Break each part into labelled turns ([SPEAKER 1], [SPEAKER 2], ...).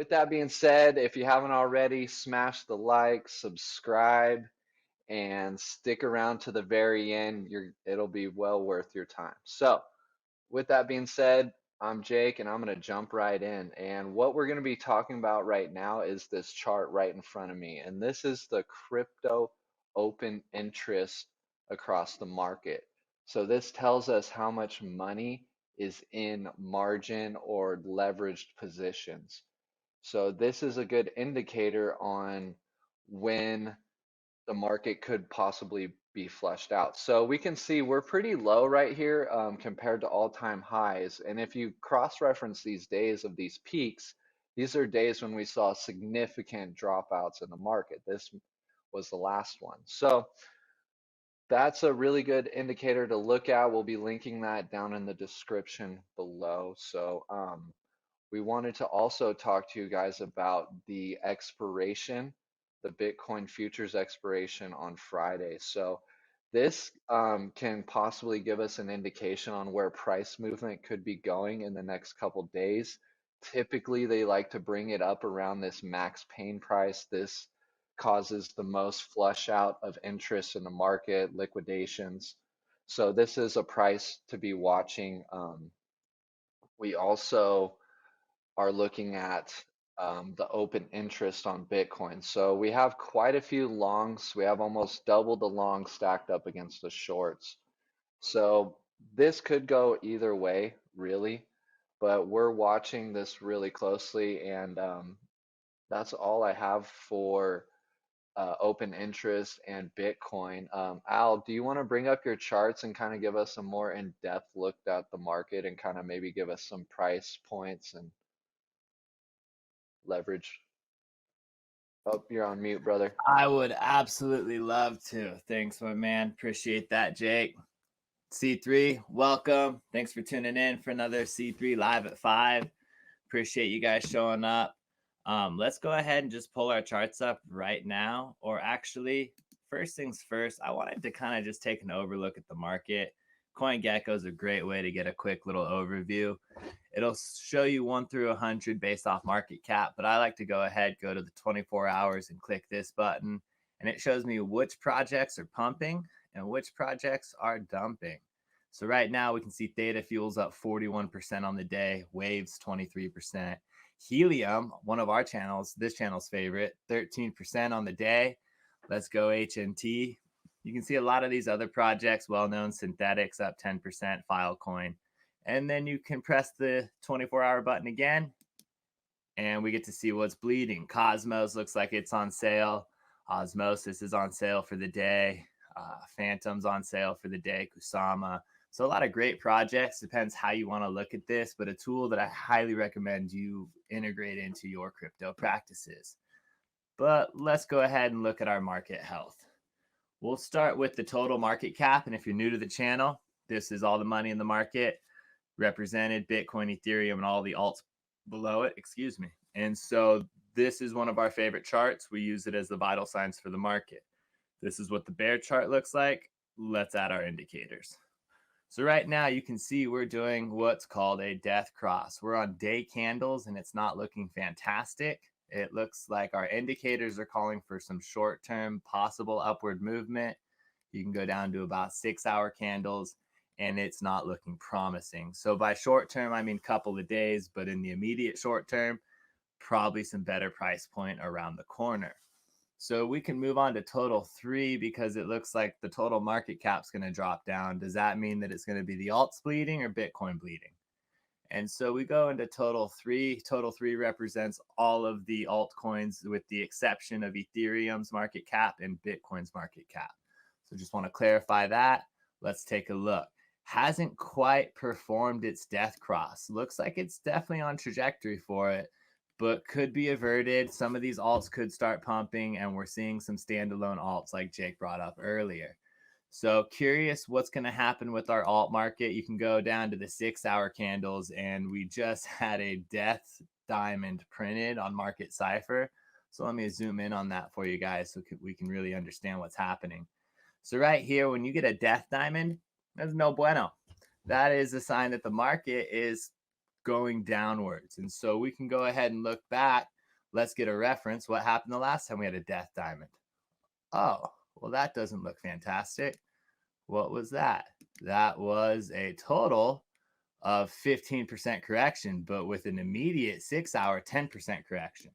[SPEAKER 1] with that being said, if you haven't already, smash the like, subscribe, and stick around to the very end. It'll be well worth your time. So, with that being said, I'm Jake and I'm going to jump right in. And what we're going to be talking about right now is this chart right in front of me. And this is the crypto open interest across the market. So this tells us how much money is in margin or leveraged positions. So this is a good indicator on when the market could possibly be flushed out. So we can see we're pretty low right here compared to all-time highs. And if you cross-reference these days of these peaks, these are days when we saw significant dropouts in the market. This was the last one. So that's a really good indicator to look at. We'll be linking that down in the description below. So we wanted to also talk to you guys about the expiration, the Bitcoin futures expiration on Friday. So this can possibly give us an indication on where price movement could be going in the next couple days. Typically, they like to bring it up around this max pain price. This causes the most flush out of interest in the market, liquidations. So this is a price to be watching. We also are looking at the open interest on Bitcoin. So we have quite a few longs. We have almost double the longs stacked up against the shorts. So this could go either way, really, but we're watching this really closely, and that's all I have for open interest and Bitcoin. Al, do you want to bring up your charts and kind of give us a more in-depth look at the market and kind of maybe give us some price points and leverage? Oh, you're on mute, brother.
[SPEAKER 2] I would absolutely love to. Thanks, my man. Appreciate that, Jake. C3, welcome. Thanks for tuning in for another C3 Live at 5. Appreciate you guys showing up. Let's go ahead and just pull our charts up right now. Or actually, first things first, I wanted to kind of just take an overlook at the market. CoinGecko is a great way to get a quick little overview. It'll show you 1 through 100 based off market cap, but I like to go ahead, go to the 24 hours and click this button, and it shows me which projects are pumping and which projects are dumping. So right now we can see Theta Fuel's up 41% on the day, Waves 23%. Helium, one of our channels, this channel's favorite, 13% on the day. Let's go HNT. You can see a lot of these other projects, well-known synthetics up 10%, Filecoin. And then you can press the 24-hour button again, and we get to see what's bleeding. Cosmos looks like it's on sale. Osmosis is on sale for the day. Phantom's on sale for the day. Kusama. So a lot of great projects. Depends how you want to look at this, but a tool that I highly recommend you integrate into your crypto practices. But let's go ahead and look at our market health. We'll start with the total market cap. And if you're new to the channel, this is all the money in the market represented, Bitcoin, Ethereum, and all the alts below it, excuse me. And so this is one of our favorite charts. We use it as the vital signs for the market. This is what the bear chart looks like. Let's add our indicators. So right now you can see we're doing what's called a death cross. We're on day candles and it's not looking fantastic. It looks like our indicators are calling for some short-term possible upward movement. You can go down to about 6-hour candles and it's not looking promising. So by short-term, I mean couple of days, but in the immediate short-term, probably some better price point around the corner. So we can move on to total 3 because it looks like the total market cap's going to drop down. Does that mean that it's going to be the alts bleeding or Bitcoin bleeding? And so we go into total 3. Total 3 represents all of the altcoins with the exception of Ethereum's market cap and Bitcoin's market cap. So just want to clarify that. Let's take a look. Hasn't quite performed its death cross. Looks like it's definitely on trajectory for it, but could be averted. Some of these alts could start pumping, and we're seeing some standalone alts like Jake brought up earlier. So curious what's going to happen with our alt market. You can go down to the 6-hour candles, and we just had a death diamond printed on Market Cipher. So let me zoom in on that for you guys so we can really understand what's happening. So right here, when you get a death diamond, that's no bueno. That is a sign that the market is going downwards. And so we can go ahead and look back. Let's get a reference. What happened the last time we had a death diamond? Oh, well, that doesn't look fantastic. What was that? That was a total of 15% correction, but with an immediate 6-hour 10% correction.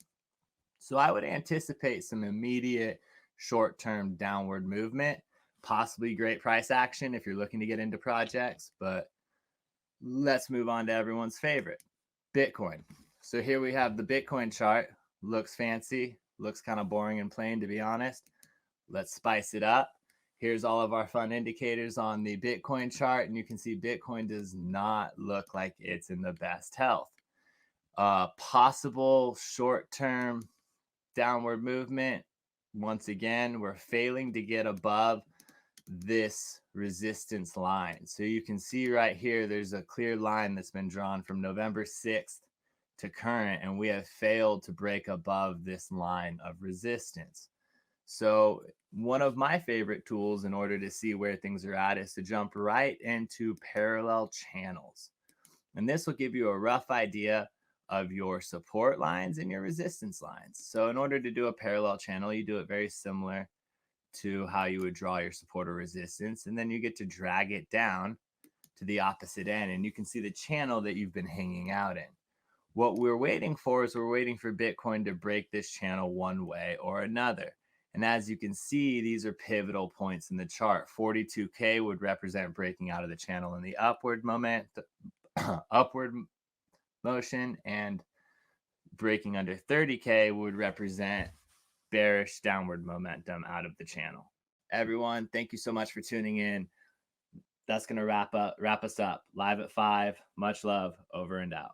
[SPEAKER 2] So I would anticipate some immediate short-term downward movement, possibly great price action if you're looking to get into projects. But let's move on to everyone's favorite, Bitcoin. So here we have the Bitcoin chart. Looks fancy, looks kind of boring and plain, to be honest. Let's spice it up. Here's all of our fun indicators on the Bitcoin chart, and you can see Bitcoin does not look like it's in the best health. Possible short-term downward movement. Once again, we're failing to get above this resistance line. So you can see right here, there's a clear line that's been drawn from November 6th to current, and we have failed to break above this line of resistance. So one of my favorite tools in order to see where things are at is to jump right into parallel channels. And this will give you a rough idea of your support lines and your resistance lines. So in order to do a parallel channel, you do it very similar to how you would draw your support or resistance, and then you get to drag it down to the opposite end, and you can see the channel that you've been hanging out in. What we're waiting for is we're waiting for Bitcoin to break this channel one way or another. And as you can see, these are pivotal points in the chart. 42K would represent breaking out of the channel in the upward motion, and breaking under 30K would represent bearish downward momentum out of the channel. Everyone, thank you so much for tuning in. That's going to wrap us up live at 5. Much love. Over and out.